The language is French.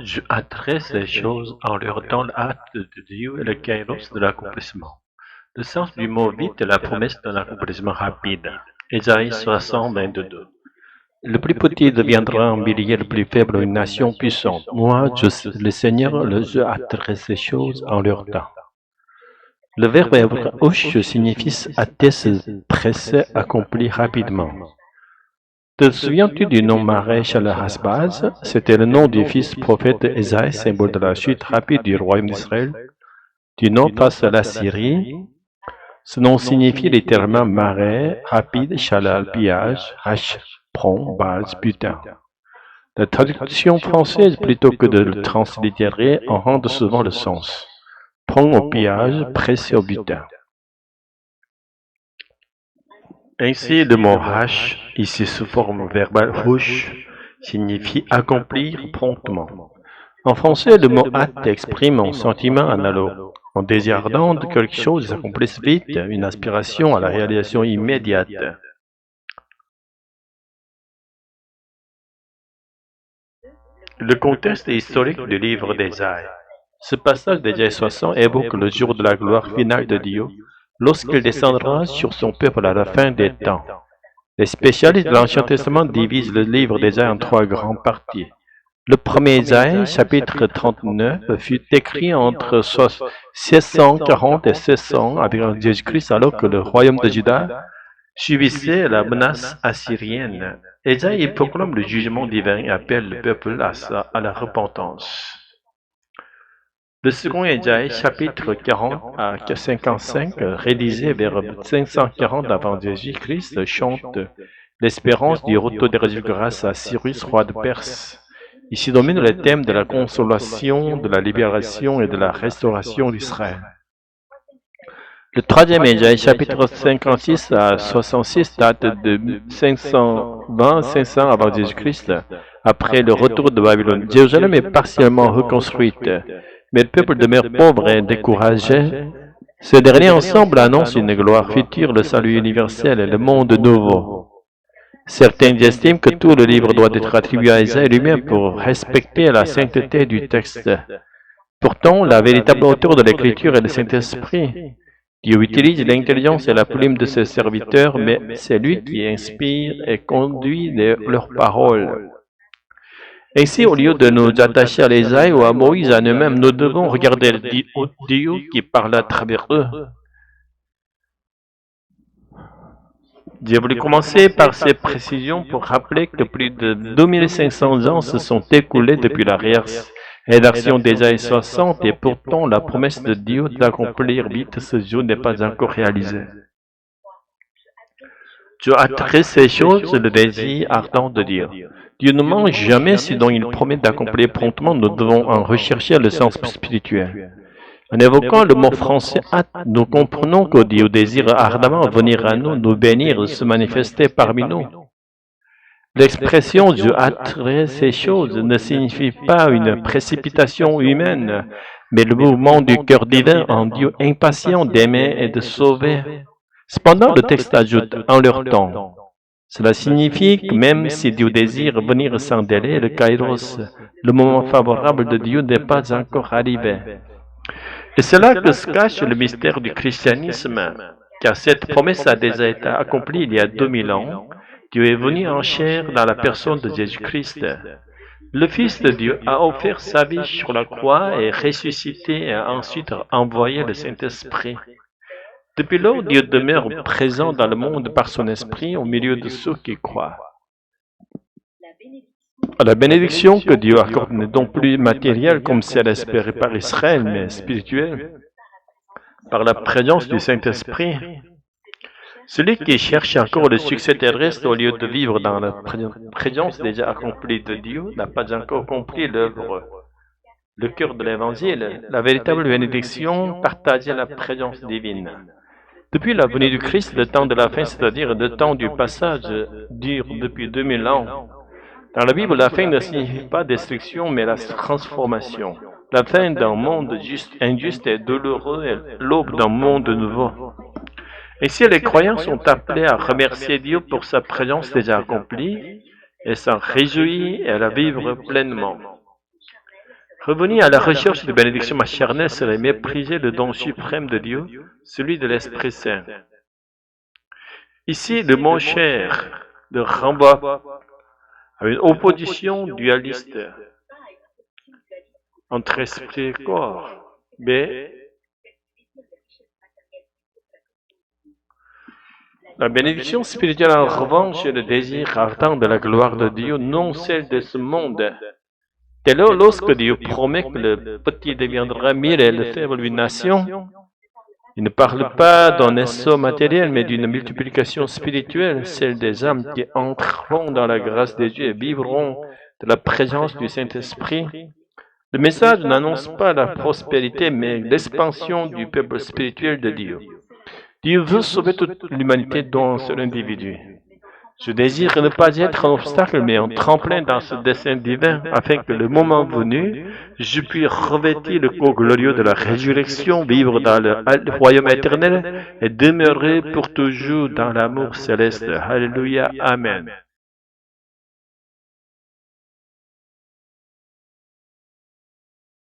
Je adresse les choses en leur donnant l'acte de Dieu et le kairos de l'accomplissement. Le sens du mot vite est la promesse d'un accomplissement rapide. Ésaïe 60, 22. Le plus petit deviendra un millier, le plus faible une nation puissante. Moi, le Seigneur, je adresse les choses en leur temps. Le verbe hébreu ouch signifie hâter, se presser, accomplir rapidement. Te souviens-tu du nom Maresh al-Hasbaz? C'était le nom du fils prophète Ésaïe, symbole de la chute rapide du royaume d'Israël, du nord face à la Syrie. Ce nom signifie littéralement marais, rapide, chalal, pillage, hache, prompt, base, butin. La traduction française, plutôt que de le translittérer, en rend souvent le sens. Prompt au pillage, pressé au butin. Ainsi, le mot hash, ici sous forme verbale hush, signifie accomplir promptement. En français, le mot hâte exprime un sentiment analogue. En désir ardent de quelque chose s'accomplisse vite, une aspiration à la réalisation immédiate. Le contexte historique du livre d'Ésaïe. Ce passage d'Ésaïe 60 évoque le jour de la gloire finale de Dieu, lorsqu'il descendra sur son peuple à la fin des temps. Les spécialistes de l'Ancien Testament divisent le livre d'Ésaïe en trois grandes parties. Le premier Ésaïe, chapitre 39, fut écrit entre 1640 et 1600 avec Jésus-Christ, alors que le royaume de Juda subissait la menace assyrienne. Ésaïe proclame le jugement divin et appelle le peuple à la repentance. Le second Ésaïe, chapitre 40 à 55, réalisé vers 540 avant Jésus-Christ, chante l'espérance du retour des résultats grâce à Cyrus, roi de Perse. Ici domine le thème de la consolation, de la libération et de la restauration d'Israël. Le troisième Ésaïe, chapitre 56 à 66, date de 520-500 avant Jésus-Christ, après le retour de Babylone. Jérusalem est partiellement reconstruite, mais le peuple demeure pauvre et découragé. Ces derniers ensemble annoncent une gloire future, le salut universel et le monde nouveau. Certains estiment que tout le livre doit être attribué à Ésaïe lui-même pour respecter la sainteté du texte. Pourtant, la véritable auteur de l'écriture est le Saint-Esprit. Dieu utilise l'intelligence et la plume de ses serviteurs, mais c'est lui qui inspire et conduit leurs paroles. Ainsi, au lieu de nous attacher à l'Ésaïe ou à Moïse à nous-mêmes, nous devons regarder Dieu qui parle à travers eux. J'ai voulu commencer par ces précisions pour rappeler que plus de 2500 ans se sont écoulés depuis la rédaction d'Ésaïe 60 et pourtant la promesse de Dieu d'accomplir vite ce jour n'est pas encore réalisée. Dieu a créé ces choses, le désir ardent de Dieu. Dieu ne mange jamais ce dont il promet d'accomplir promptement, nous devons en rechercher le sens spirituel. En évoquant le mot français hâte, nous comprenons que Dieu désire ardemment venir à nous, nous bénir, se manifester parmi nous. L'expression Dieu hâterait ces choses ne signifie pas une précipitation humaine, mais le mouvement du cœur divin en Dieu impatient d'aimer et de sauver. Cependant, le texte ajoute en leur temps. Cela signifie que même si Dieu désire venir sans délai, le kairos, le moment favorable de Dieu n'est pas encore arrivé. Et c'est là que se cache le mystère du christianisme, car cette promesse a déjà été accomplie il y a 2000 ans. Dieu est venu en chair dans la personne de Jésus-Christ. Le Fils de Dieu a offert sa vie sur la croix et ressuscité et a ensuite envoyé le Saint-Esprit. Depuis lors, Dieu demeure présent dans le monde par son esprit au milieu de ceux qui croient. La bénédiction que Dieu accorde n'est donc plus matérielle comme celle espérée par Israël, mais spirituelle. Par la présence du Saint-Esprit, celui qui cherche encore le succès terrestre au lieu de vivre dans la présence déjà accomplie de Dieu n'a pas encore compris l'œuvre. Le cœur de l'Évangile, la véritable bénédiction, partageait la présence divine. Depuis la venue du Christ, le temps de la fin, c'est-à-dire le temps du passage, dure depuis 2000 ans. Dans la Bible, la fin ne signifie pas destruction, mais la transformation. La fin d'un monde injuste et douloureux est l'aube d'un monde nouveau. Ainsi, les croyants sont appelés à remercier Dieu pour sa présence déjà accomplie et s'en réjouir et à la vivre pleinement. Revenir à la recherche de bénédictions charnelles serait mépriser le don suprême de Dieu, celui de l'Esprit Saint. Ici, le mot cher le renvoie à une opposition dualiste entre esprit et corps. Mais la bénédiction spirituelle, en revanche, est le désir ardent de la gloire de Dieu, non celle de ce monde. Dès lors, lorsque Dieu promet que le petit deviendra mille et le faible une nation, il ne parle pas d'un essor matériel, mais d'une multiplication spirituelle, celle des âmes qui entreront dans la grâce de Dieu et vivront de la présence du Saint-Esprit. Le message n'annonce pas la prospérité, mais l'expansion du peuple spirituel de Dieu. Dieu veut sauver toute l'humanité dont un seul individu. Je désire ne pas être un obstacle, mais un tremplin dans ce dessein divin, afin que le moment venu, je puisse revêtir le corps glorieux de la résurrection, vivre dans le royaume éternel et demeurer pour toujours dans l'amour céleste. Alléluia. Amen.